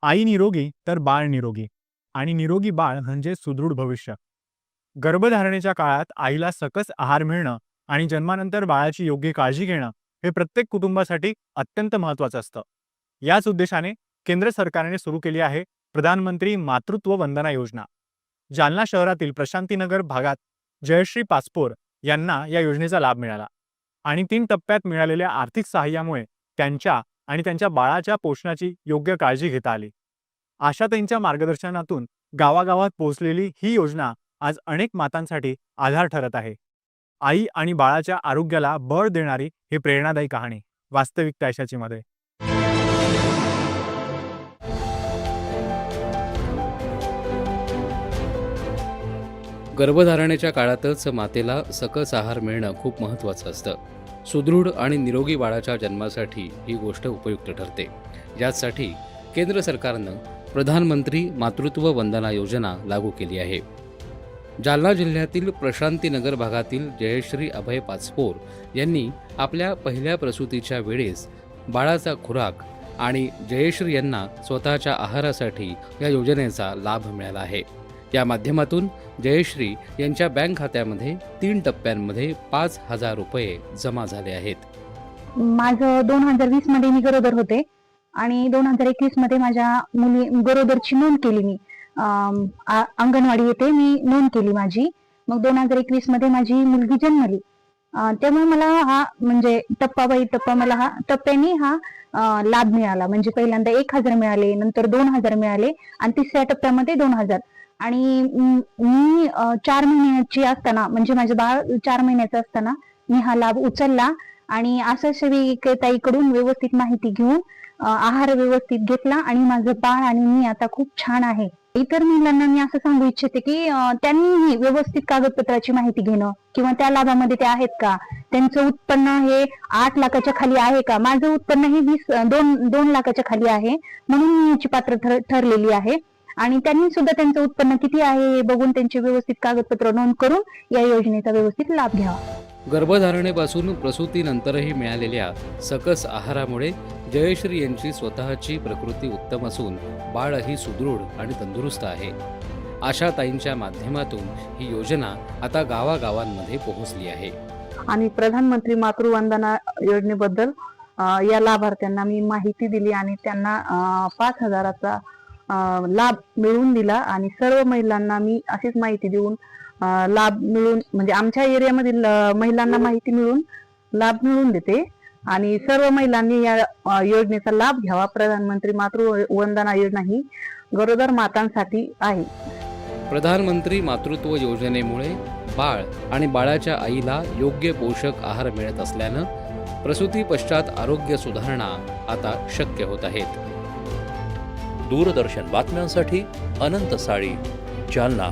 आई निरोगी तर बाळ निरोगी आणि निरोगी बाळ म्हणजे सुदृढ भविष्य. गर्भधारणेच्या काळात आईला सकस आहार मिळणं आणि जन्मानंतर बाळाची योग्य काळजी घेणं हे प्रत्येक कुटुंबासाठी अत्यंत महत्त्वाचं असतं. याच उद्देशाने केंद्र सरकारने सुरू केली आहे प्रधानमंत्री मातृत्व वंदना योजना. जालना शहरातील प्रशांतीनगर भागात जयश्री पाचपोर यांना या योजनेचा लाभ मिळाला आणि 3 टप्प्यात मिळालेल्या आर्थिक सहाय्यामुळे त्यांच्या आणि त्यांच्या बाळाच्या पोषणाची योग्य काळजी घेता आली. आशाताईंच्या मार्गदर्शनातून गावागावात पोहोचलेली ही योजना आज अनेक मातांसाठी आधार ठरत आहे. आई आणि बाळाच्या आरोग्याला बळ देणारी ही प्रेरणादायी कहाणी वास्तविकता यशाची मध्ये. गर्भधारणेच्या काळातच मातेला सकस आहार मिळणं खूप महत्त्वाचं असतं. सुदृढ आणि निरोगी बाळाच्या जन्मासाठी ही गोष्ट उपयुक्त ठरते. यासाठी केंद्र सरकारनं प्रधानमंत्री मातृत्व वंदना योजना लागू केली आहे. जालना जिल्ह्यातील प्रशांतीनगर भागातील जयश्री अभय पाचपोर यांनी आपल्या पहिल्या प्रसूतीच्या वेळेस बाळाचा खुराक आणि जयश्री यांना स्वतःच्या आहारासाठी या योजनेचा लाभ मिळाला आहे. या माध्यमातून जयश्री यांच्या बँक खात्यामध्ये 3 टप्प्यांमध्ये 5,000 रुपये जमा झाले आहेत. माझं 2020 मध्ये मी गरोदर होते आणि 2021 मध्ये माझ्या मुली गरोदरची नोंद केली. मी अंगणवाडी येथे मी नोंद केली माझी. मग 2021 मध्ये माझी मुलगी जन्मली. त्यामुळे मला हा म्हणजे टप्पा बाय टप्पा मला हा टप्प्याने हा लाभ मिळाला. म्हणजे पहिल्यांदा 1,000 मिळाले, नंतर 2,000 मिळाले आणि तिसऱ्या टप्प्यामध्ये 2,000. आणि मी 4 महिन्याची असताना म्हणजे माझं बाळ 4 महिन्याचं असताना मी हा लाभ उचलला आणि असं सेविकेताईकडून व्यवस्थित माहिती घेऊन आहार व्यवस्थित घेतला आणि माझं बाळ आणि मी आता खूप छान आहे. इतर महिलांना मी असं सांगू इच्छिते की त्यांनीही व्यवस्थित कागदपत्राची माहिती घेणं किंवा त्या लाभामध्ये ते आहेत का, त्यांचं उत्पन्न हे 8 लाखाच्या खाली आहे का. माझं उत्पन्न हे 2 लाखाच्या खाली आहे, म्हणून मी याची पात्र ठरलेली आहे. आणि त्यांनी सुद्धा त्यांचं उत्पन्न किती आहे हे बघून त्यांचे व्यवस्थित कागदपत्र नोंद करून या योजनेचा व्यवस्थित लाभ घ्यावा. गर्भधारणेपासून प्रसूतीनंतरही मिळालेल्या सकस आहारामुळे जयश्री यांची स्वतःची प्रकृती उत्तम असून बाळही सुदृढ आणि तंदुरुस्त आहे. आशाताईंच्या माध्यमातून ही योजना आता गावागावांमध्ये पोहोचली आहे. आणि प्रधानमंत्री मातृवंदना योजनेबद्दल या लाभार्थ्यांना मी माहिती दिली आणि त्यांना 5,000चा लाभ मिळवून दिला. आणि सर्व महिलांना मी अशीच माहिती देऊन लाभ मिळून म्हणजे आमच्या एरियामधील महिलांना माहिती मिळून लाभ मिळवून देते. आणि सर्व महिलांनी या योजनेचा लाभ घ्यावा. प्रधानमंत्री मातृवंदना योजना ही गरोदर मातांसाठी आहे. प्रधानमंत्री मातृत्व योजनेमुळे बाळ आणि बाळाच्या आईला योग्य पोषक आहार मिळत असल्यानं प्रसूती पश्चात आरोग्य सुधारणा आता शक्य होत आहेत. दूरदर्शन बातम्यांसाठी अनंत साळी, जालना.